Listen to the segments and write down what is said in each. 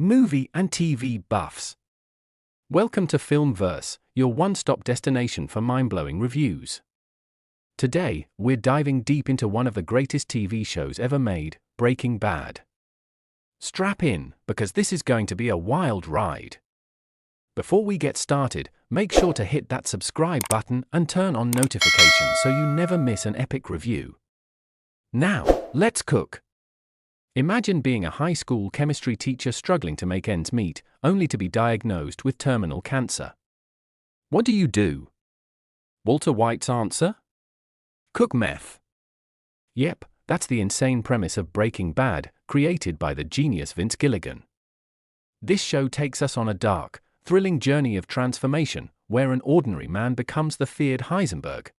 movie and TV buffs. Welcome to Filmverse, your one-stop destination for mind-blowing reviews. Today, we're diving deep into one of the greatest TV shows ever made, Breaking Bad. Strap in, because this is going to be a wild ride. Before we get started, make sure to hit that subscribe button and turn on notifications so you never miss an epic review. Now, let's cook. Imagine being a high school chemistry teacher struggling to make ends meet, only to be diagnosed with terminal cancer. What do? Walter White's answer? Cook meth. Yep, that's the insane premise of Breaking Bad, created by the genius Vince Gilligan. This show takes us on a dark, thrilling journey of transformation, where an ordinary man becomes the feared Heisenberg.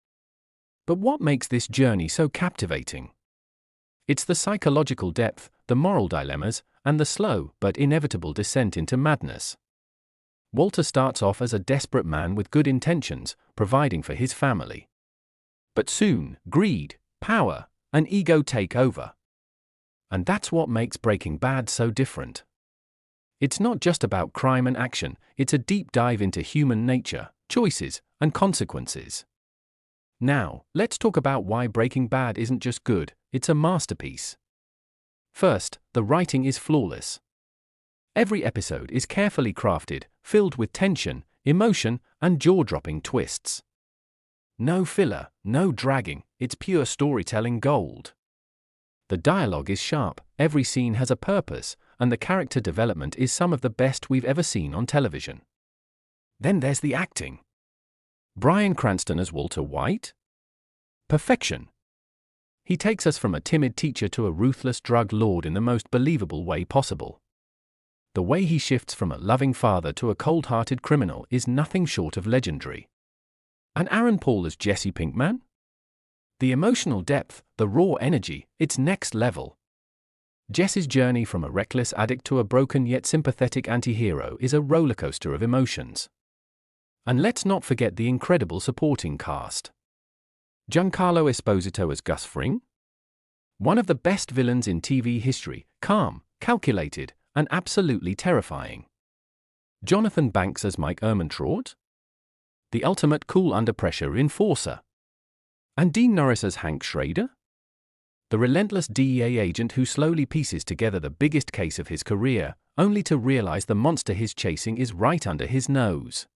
But what makes this journey so captivating? It's the psychological depth, the moral dilemmas, and the slow but inevitable descent into madness. Walter starts off as a desperate man with good intentions, providing for his family. But soon, greed, power, and ego take over. And that's what makes Breaking Bad so different. It's not just about crime and action, it's a deep dive into human nature, choices, and consequences. Now, let's talk about why Breaking Bad isn't just good, it's a masterpiece. First, the writing is flawless. Every episode is carefully crafted, filled with tension, emotion, and jaw-dropping twists. No filler, no dragging, it's pure storytelling gold. The dialogue is sharp, every scene has a purpose, and the character development is some of the best we've ever seen on television. Then there's the acting. Bryan Cranston as Walter White? Perfection. He takes us from a timid teacher to a ruthless drug lord in the most believable way possible. The way he shifts from a loving father to a cold-hearted criminal is nothing short of legendary. And Aaron Paul as Jesse Pinkman? The emotional depth, the raw energy, it's next level. Jesse's journey from a reckless addict to a broken yet sympathetic anti-hero is a rollercoaster of emotions. And let's not forget the incredible supporting cast. Giancarlo Esposito as Gus Fring? One of the best villains in TV history, calm, calculated, and absolutely terrifying. Jonathan Banks as Mike Ehrmantraut? The ultimate cool under pressure enforcer. And Dean Norris as Hank Schrader? The relentless DEA agent who slowly pieces together the biggest case of his career, only to realize the monster he's chasing is right under his nose.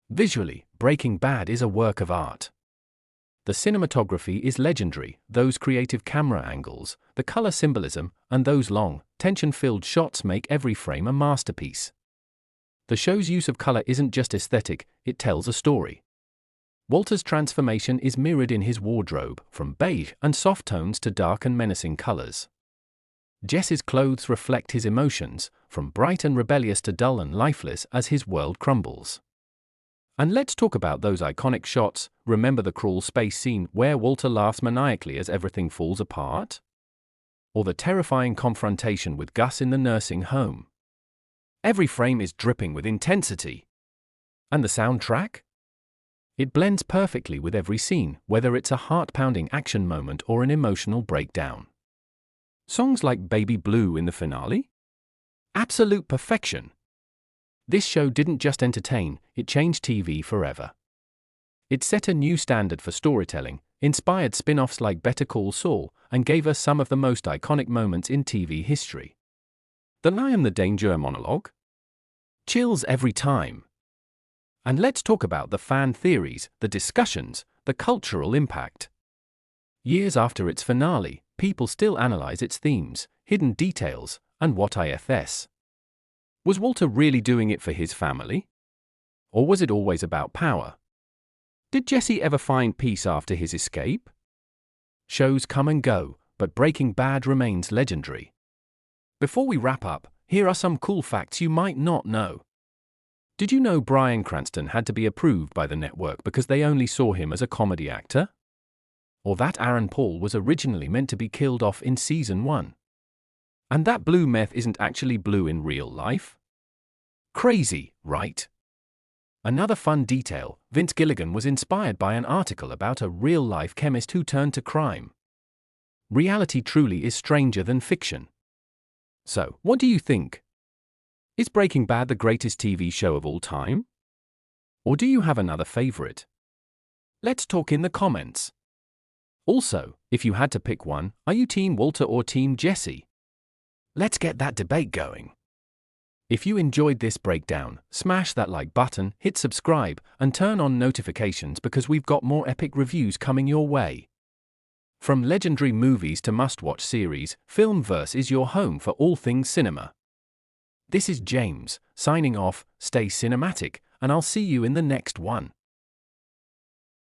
Visually, Breaking Bad is a work of art. The cinematography is legendary, those creative camera angles, the color symbolism, and those long, tension-filled shots make every frame a masterpiece. The show's use of color isn't just aesthetic, it tells a story. Walter's transformation is mirrored in his wardrobe, from beige and soft tones to dark and menacing colors. Jesse's clothes reflect his emotions, from bright and rebellious to dull and lifeless as his world crumbles. And let's talk about those iconic shots. Remember the crawl space scene where Walter laughs maniacally as everything falls apart? Or the terrifying confrontation with Gus in the nursing home? Every frame is dripping with intensity. And the soundtrack? It blends perfectly with every scene, whether it's a heart-pounding action moment or an emotional breakdown. Songs like Baby Blue in the finale? Absolute perfection. This show didn't just entertain, it changed TV forever. It set a new standard for storytelling, inspired spin-offs like Better Call Saul, and gave us some of the most iconic moments in TV history. The Lion the Danger monologue? Chills every time. And let's talk about the fan theories, the discussions, the cultural impact. Years after its finale, people still analyze its themes, hidden details, and what ifs. Was Walter really doing it for his family? Or was it always about power? Did Jesse ever find peace after his escape? Shows come and go, but Breaking Bad remains legendary. Before we wrap up, here are some cool facts you might not know. Did you know Bryan Cranston had to be approved by the network because they only saw him as a comedy actor? Or that Aaron Paul was originally meant to be killed off in season 1? And that blue meth isn't actually blue in real life? Crazy, right? Another fun detail, Vince Gilligan was inspired by an article about a real-life chemist who turned to crime. Reality truly is stranger than fiction. So, what do you think? Is Breaking Bad the greatest TV show of all time? Or do you have another favorite? Let's talk in the comments. Also, if you had to pick one, are you Team Walter or Team Jesse? Let's get that debate going. If you enjoyed this breakdown, smash that like button, hit subscribe, and turn on notifications because we've got more epic reviews coming your way. From legendary movies to must-watch series, Filmverse is your home for all things cinema. This is James, signing off, stay cinematic, and I'll see you in the next one.